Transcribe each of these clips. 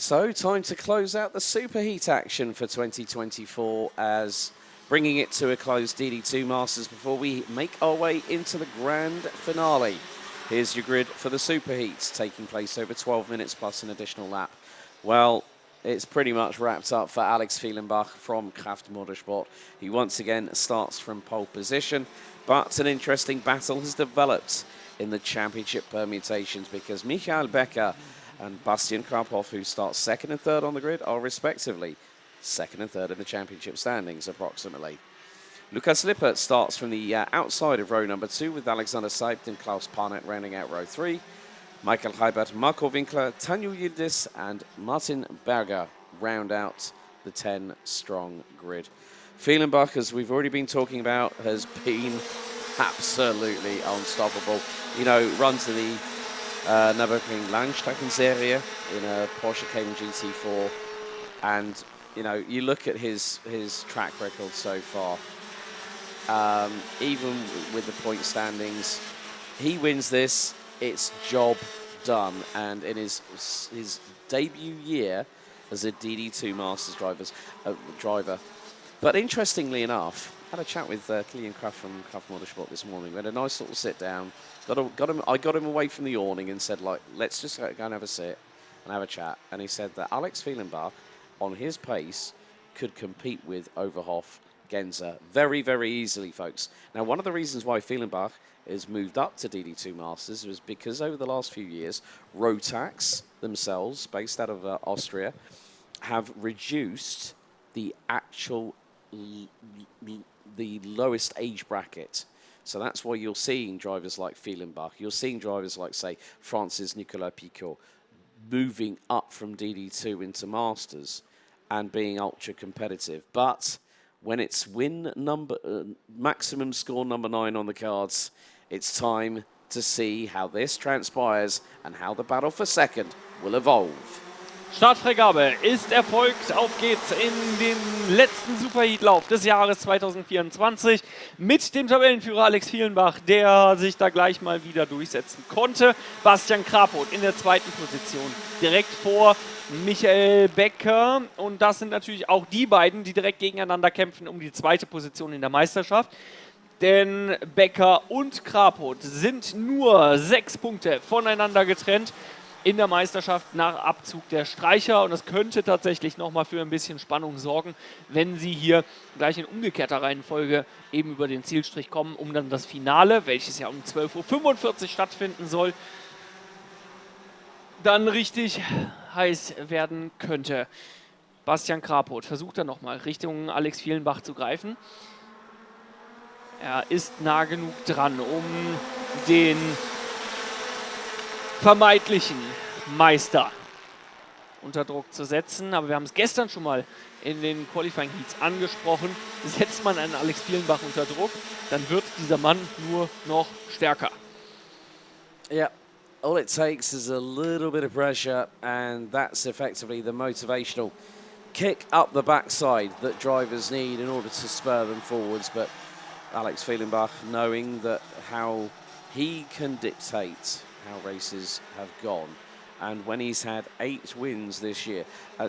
So, time to close out the superheat action for 2024 as bringing it to a close, DD2 Masters, before we make our way into the grand finale. Here's your grid for the superheats, taking place over 12 minutes plus an additional lap. Well, it's pretty much wrapped up for Alex Fielenbach from Kraft Motorsport. He once again starts from pole position, but an interesting battle has developed in the championship permutations because Michael Becker and Bastian Krapov, who start second and third on the grid, are respectively second and third in the championship standings, approximately. Lukas Lippert starts from the outside of row number 2 with Alexander Seibt and Klaus Parnett rounding out row 3. Michael Heibert, Marco Winkler, Tanju Yildiz and Martin Berger round out the 10-strong grid. Fielenbach, as we've already been talking about, has been absolutely unstoppable. You know, runs to the Nürburgring Langstreckenserie in a Porsche Cayman GT4, and you know, you look at his track record so far. Even with the point standings, he wins this. It's job done, and in his debut year as a DD2 Masters driver. But interestingly enough, I had a chat with Kilian Kraft from Kraft Motorsport this morning. We had a nice little sit down. I got him away from the awning and said, like, let's just go and have a sit and have a chat. And he said that Alex Fielenbach, on his pace, could compete with Overhoff, Genza very, very easily, folks. Now, one of the reasons why Fielenbach has moved up to DD2 Masters was because over the last few years, Rotax themselves, based out of Austria, have reduced the actual the lowest age bracket. So that's why you're seeing drivers like Fielenbach, you're seeing drivers like, say, Francis Nicolas Picot moving up from DD2 into Masters and being ultra competitive. But when it's maximum score number 9 on the cards, it's time to see how this transpires and how the battle for second will evolve. Startfreigabe ist erfolgt. Auf geht's in den letzten Superheatlauf des Jahres 2024 mit dem Tabellenführer Alex Fielenbach, der sich da gleich mal wieder durchsetzen konnte. Bastian Krapov in der zweiten Position, direkt vor Michael Becker. Und das sind natürlich auch die beiden, die direkt gegeneinander kämpfen um die zweite Position in der Meisterschaft. Denn Becker und Krapov sind nur 6 Punkte voneinander getrennt in der Meisterschaft nach Abzug der Streicher. Und das könnte tatsächlich nochmal für ein bisschen Spannung sorgen, wenn sie hier gleich in umgekehrter Reihenfolge eben über den Zielstrich kommen, um dann das Finale, welches ja um 12:45 Uhr stattfinden soll, dann richtig heiß werden könnte. Bastian Krapov versucht dann nochmal Richtung Alex Fielenbach zu greifen. Er ist nah genug dran, um den vermeintlichen Meister unter Druck zu setzen. Aber wir haben es gestern schon mal in den Qualifying Heats angesprochen. Setzt man einen Alex Fielenbach unter Druck, dann wird dieser Mann nur noch stärker. Yeah, all it takes is a little bit of pressure, and that's effectively the motivational kick up the backside that drivers need in order to spur them forwards. But Alex Fielenbach, knowing that how he can dictate how races have gone, and when he's had 8 wins this year,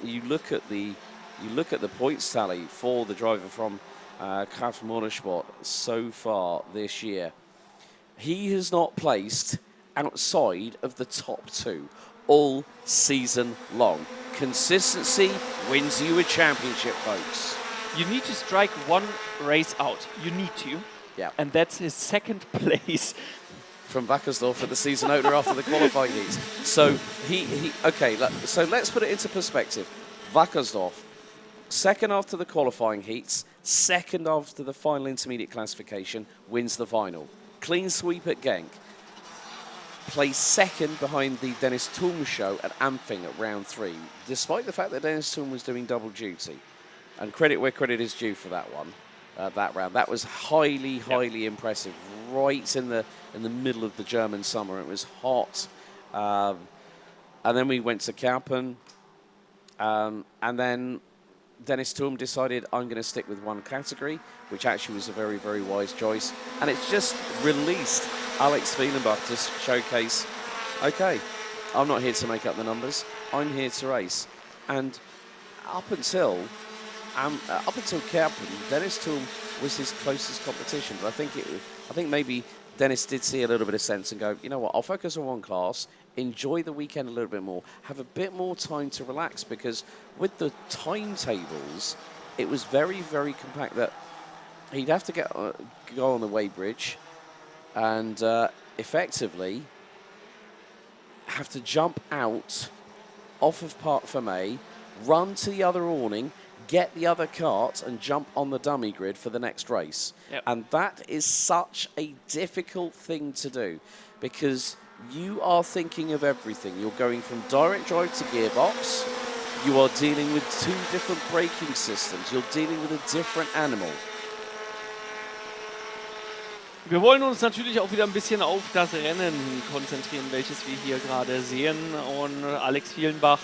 you look at the points tally for the driver from Kraft Motorsport so far this year. He has not placed outside of the top 2 all season long. Consistency wins you a championship, folks. You need to strike one race out. You need to. Yeah. And that's his second place. From Wackersdorf for the season opener after the qualifying heats. So okay, so let's put it into perspective. Wackersdorf, second after the qualifying heats, second after the final intermediate classification, wins the final. Clean sweep at Genk. Plays second behind the Dennis Thum show at Amping at round 3, despite the fact that Dennis Thum was doing double duty. And credit where credit is due for that one. That round. That was highly impressive. Right in the middle of the German summer. It was hot. And then we went to Kaupen. And then Dennis Thum decided, I'm going to stick with one category, which actually was a very, very wise choice. And it's just released Alex Fielenbach to showcase, okay, I'm not here to make up the numbers. I'm here to race. And up until Kerpen, Dennis Thum was his closest competition. But I think maybe Dennis did see a little bit of sense and go, you know what, I'll focus on one class, enjoy the weekend a little bit more, have a bit more time to relax, because with the timetables, it was very, very compact that he'd have to go on the weighbridge and effectively have to jump out off of Parc Fermé, run to the other awning, get the other cart and jump on the dummy grid for the next race. Yep. And that is such a difficult thing to do because you are thinking of everything. You're going from direct drive to gearbox. You are dealing with two different braking systems. You're dealing with a different animal. Wir wollen uns natürlich auch wieder ein bisschen auf das Rennen konzentrieren, welches wir hier gerade sehen. Und Alex Fielenbach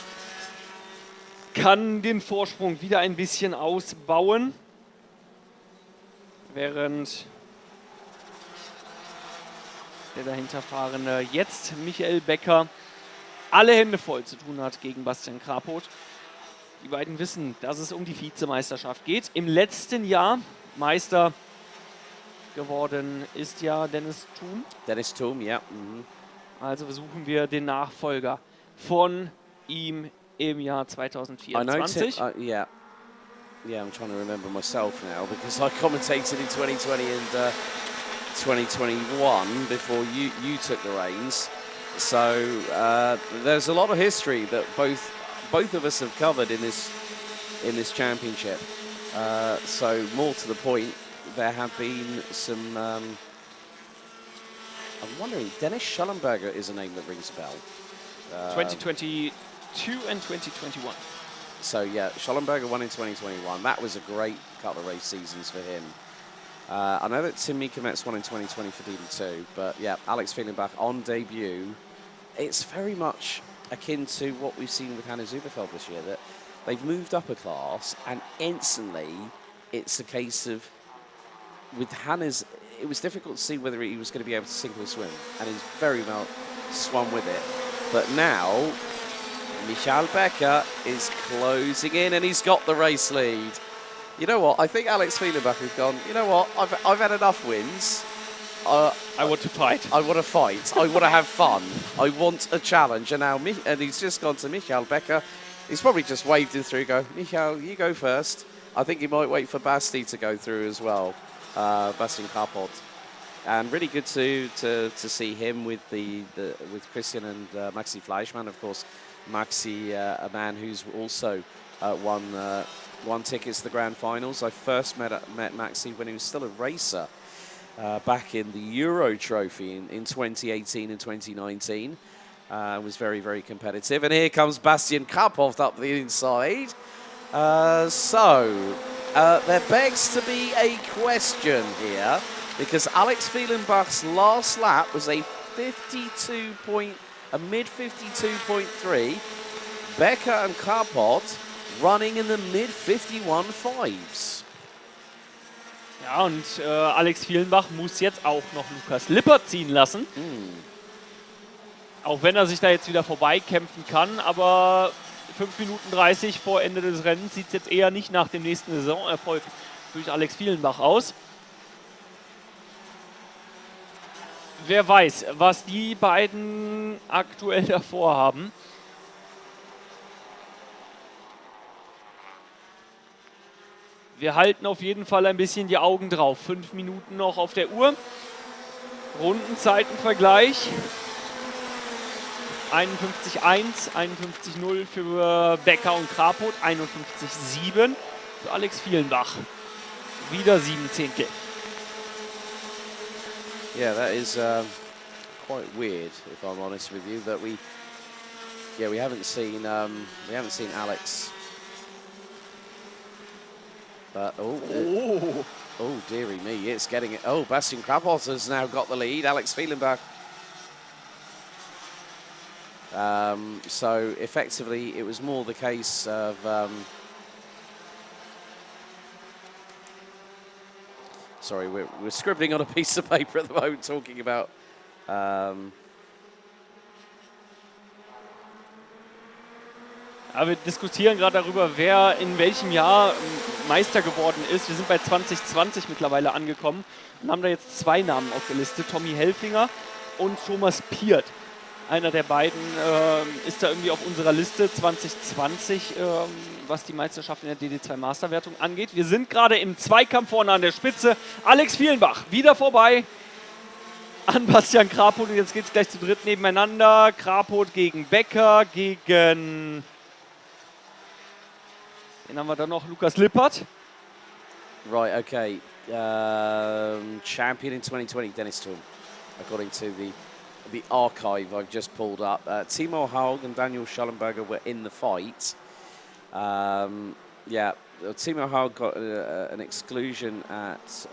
kann den Vorsprung wieder ein bisschen ausbauen, während der dahinterfahrende jetzt Michael Becker alle Hände voll zu tun hat gegen Bastian Krapot. Die beiden wissen, dass es um die Vizemeisterschaft geht. Im letzten Jahr Meister geworden ist ja Dennis Thum. Dennis Thum, ja. Mhm. Also versuchen wir den Nachfolger von ihm im Jahr 2024. Yeah, I'm trying to remember myself now because I commentated in 2020 and 2021 before you took the reins. So there's a lot of history that both of us have covered in this championship. So more to the point, there have been some. I'm wondering, Dennis Schellenberger is a name that rings a bell. 2022 and 2021. So yeah, Schellenberger won in 2021. That was a great couple of race seasons for him. I know that Tim Miekemetz won in 2020 for DD2, but yeah, Alex Fielenbach on debut. It's very much akin to what we've seen with Hannah Zuberfeld this year, that they've moved up a class and instantly it's a case of, with Hannah's, it was difficult to see whether he was going to be able to sink or swim, and he's very well swum with it. But now, Michael Becker is closing in and he's got the race lead. You know what? I think Alex Fielenbach has gone, you know what? I've had enough wins. I want to fight. I want to fight. I want to have fun. I want a challenge. And now, and he's just gone to Michael Becker. He's probably just waved him through, go, Michael, you go first. I think he might wait for Basti to go through as well, Bastian Kapot. And really good to see him with with Christian and Maxi Fleischmann, of course. Maxi, a man who's also won tickets to the grand finals. I first met Maxi when he was still a racer back in the Euro Trophy in 2018 and 2019. Was very, very competitive. And here comes Bastian Kapov up the inside. So there begs to be a question here, because Alex Fielenbach's last lap was a mid 52.3. Becker and Kapot running in the mid 51.5s. Ja, und Alex Fielenbach muss jetzt auch noch Lukas Lippert ziehen lassen. Auch wenn er sich da jetzt wieder vorbeikämpfen kann, aber 5 Minuten 30 vor Ende des Rennens sieht es jetzt eher nicht nach dem nächsten Saisonerfolg durch Alex Fielenbach aus. Wer weiß, was die beiden aktuell davor haben. Wir halten auf jeden Fall ein bisschen die Augen drauf. 5 Minuten noch auf der Uhr. Rundenzeitenvergleich. 51,1, 51,0 für Becker und Krapot, 51,7 für Alex Fielenbach. Wieder 7 Zehntel. Yeah, that is quite weird, if I'm honest with you, that we haven't seen Alex. But oh dearie me, it's getting it. Oh, Bastian Krapot has now got the lead. Alex Fielenbach. So effectively, it was more the case of sorry, we're scribbling on a piece of paper at the moment, talking about Aber wir diskutieren gerade darüber, wer in welchem Jahr Meister geworden ist. Wir sind bei 2020 mittlerweile angekommen und haben da jetzt 2 Namen auf der Liste, Tommy Helfinger und Thomas Piert. Einer der beiden ist da irgendwie auf unserer Liste 2020, was die Meisterschaft in der DD2 Masterwertung angeht. Wir sind gerade im Zweikampf vorne an der Spitze. Alex Fielenbach wieder vorbei an Bastian Krapot. Und jetzt geht es gleich zu dritt nebeneinander. Krapot gegen Becker, gegen... Den haben wir dann noch, Lukas Lippert. Right, okay. Champion in 2020, Dennis Thum, according to the archive I've just pulled up. Timo Haug and Daniel Schallenberger were in the fight. Yeah, Timo Haug got an exclusion at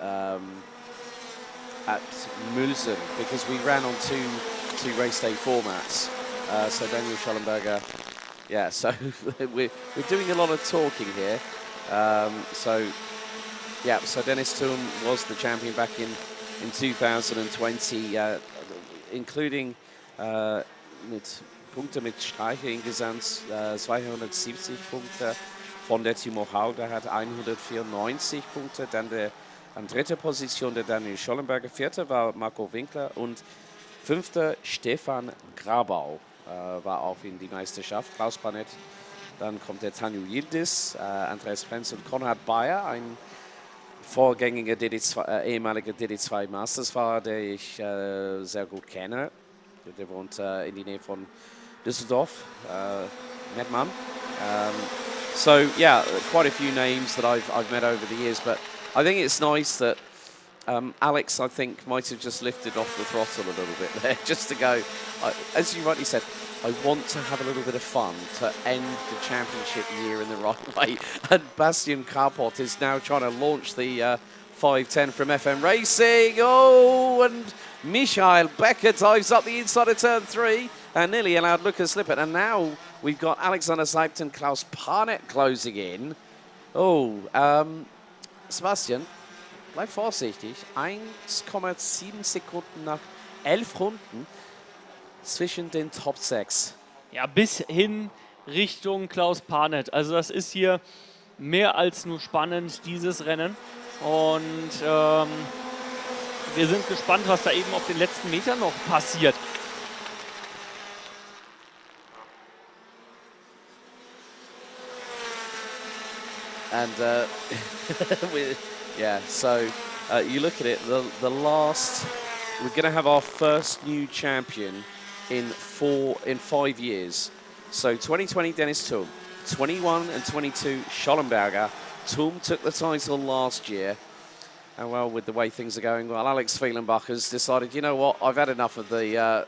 Mülsen because we ran on two race day formats. So Daniel Schallenberger, yeah, so we're doing a lot of talking here. So Dennis Thum was the champion back in 2020, including mit Punkte mit Streicher insgesamt 270 Punkte von der Timo Haug, der hat 194 Punkte, dann an dritter Position der Daniel Schollenberger, vierter war Marco Winkler und fünfter Stefan Grabau war auch in die Meisterschaft, Klaus Panett. Dann kommt der Tanju Yildiz, Andreas Frenz und Konrad Bayer, ein vorgängiger ehemaliger DD2 Mastersfahrer, der ich sehr gut kenne. Der wohnt in die Nähe von Düsseldorf, Mettmann. So yeah, quite a few names that I've met over the years, but I think it's nice that Alex, I think, might have just lifted off the throttle a little bit there, just to go, as you rightly said, I want to have a little bit of fun to end the championship year in the right way. And Bastian Krapot is now trying to launch the 510 from FM Racing. Oh, and Michael Becker dives up the inside of turn 3 and nearly allowed Lukas Lippert. And now we've got Alexander Seibt and Klaus Parnett closing in. Oh, Sebastian, bleib vorsichtig. 1,7 Sekunden nach 11 Runden zwischen den Top 6. Ja, bis hin Richtung Klaus Parnett. Also das ist hier mehr als nur spannend, dieses Rennen. Und wir sind gespannt, was da eben auf den letzten Metern noch passiert. And yeah, so you look at it, the last, we're going to have our first new champion in 5 years. So 2020 Dennis Thum, 21 and 22 Schollenberger. Thum took the title last year. And well, with the way things are going, well, Alex Fielenbach has decided, you know what, I've had enough of the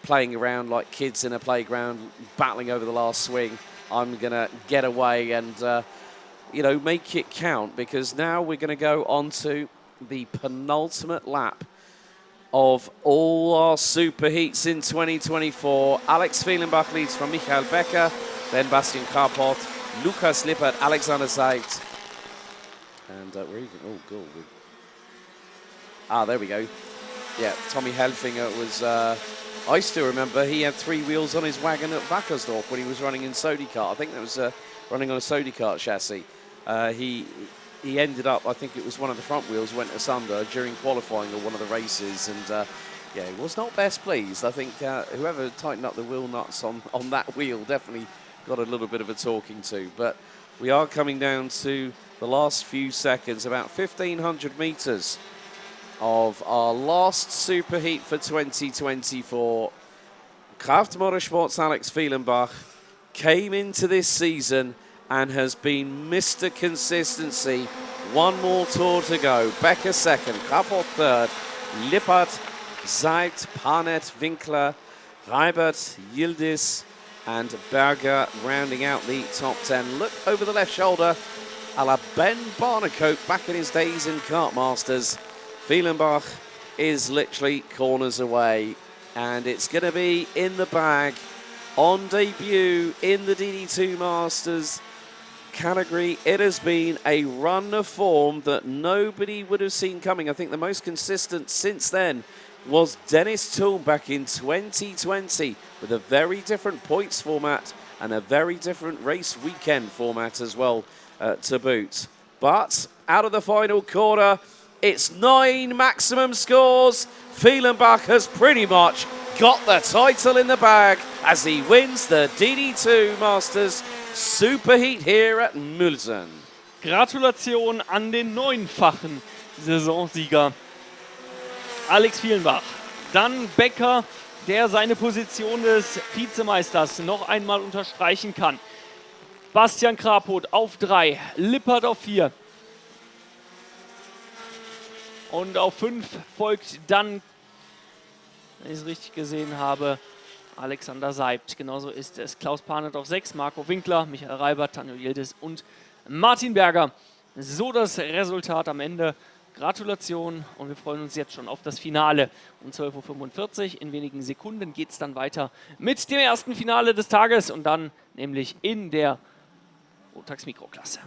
playing around like kids in a playground, battling over the last swing. I'm going to get away and, you know, make it count, because now we're going to go on to the penultimate lap of all our superheats in 2024. Alex Fielenbach leads from Michael Becker, then Bastian Krapot, Lukas Lippert, Alexander Seibt. And we're even, oh, good. There we go. Yeah, Tommy Helfinger was, I still remember he had 3 wheels on his wagon at Wackersdorf when he was running in Sodikart. I think that was running on a Sodikart chassis. He ended up, I think it was one of the front wheels went asunder during qualifying or one of the races, and yeah, he was not best pleased. I think whoever tightened up the wheel nuts on that wheel definitely got a little bit of a talking to. But we are coming down to the last few seconds, about 1,500 meters of our last superheat for 2024. Kraft Motorsport's Alex Fielenbach came into this season and has been Mr. Consistency. One more tour to go. Becker second, Krapot third, Lippert, Seibt, Parnett, Winkler, Reibert, Yildiz, and Berger rounding out the top 10. Look over the left shoulder, a la Ben Barnacote back in his days in Kart Masters. Fielenbach is literally corners away, and it's going to be in the bag on debut in the DD2 Masters category. It has been a run of form that nobody would have seen coming. I think the most consistent since then was Dennis Thum back in 2020 with a very different points format and a very different race weekend format as well to boot. But out of the final quarter, it's 9 maximum scores. Fielenbach has pretty much got the title in the bag as he wins the DD2 Masters Superheat here at Mülsen. Gratulation an den 9-fachen Saisonsieger Alex Fielenbach. Dann Becker, der seine Position des Vizemeisters noch einmal unterstreichen kann. Bastian Krapot auf 3, Lippert auf 4. Und auf 5 folgt dann, wenn ich es richtig gesehen habe, Alexander Seibt. Genauso ist es. Klaus Panert auf 6, Marco Winkler, Michael Reibert, Tanjo Yildiz und Martin Berger. So das Resultat am Ende. Gratulation und wir freuen uns jetzt schon auf das Finale. Um 12:45 Uhr, in wenigen Sekunden, geht es dann weiter mit dem ersten Finale des Tages und dann nämlich in der Rotax-Mikroklasse.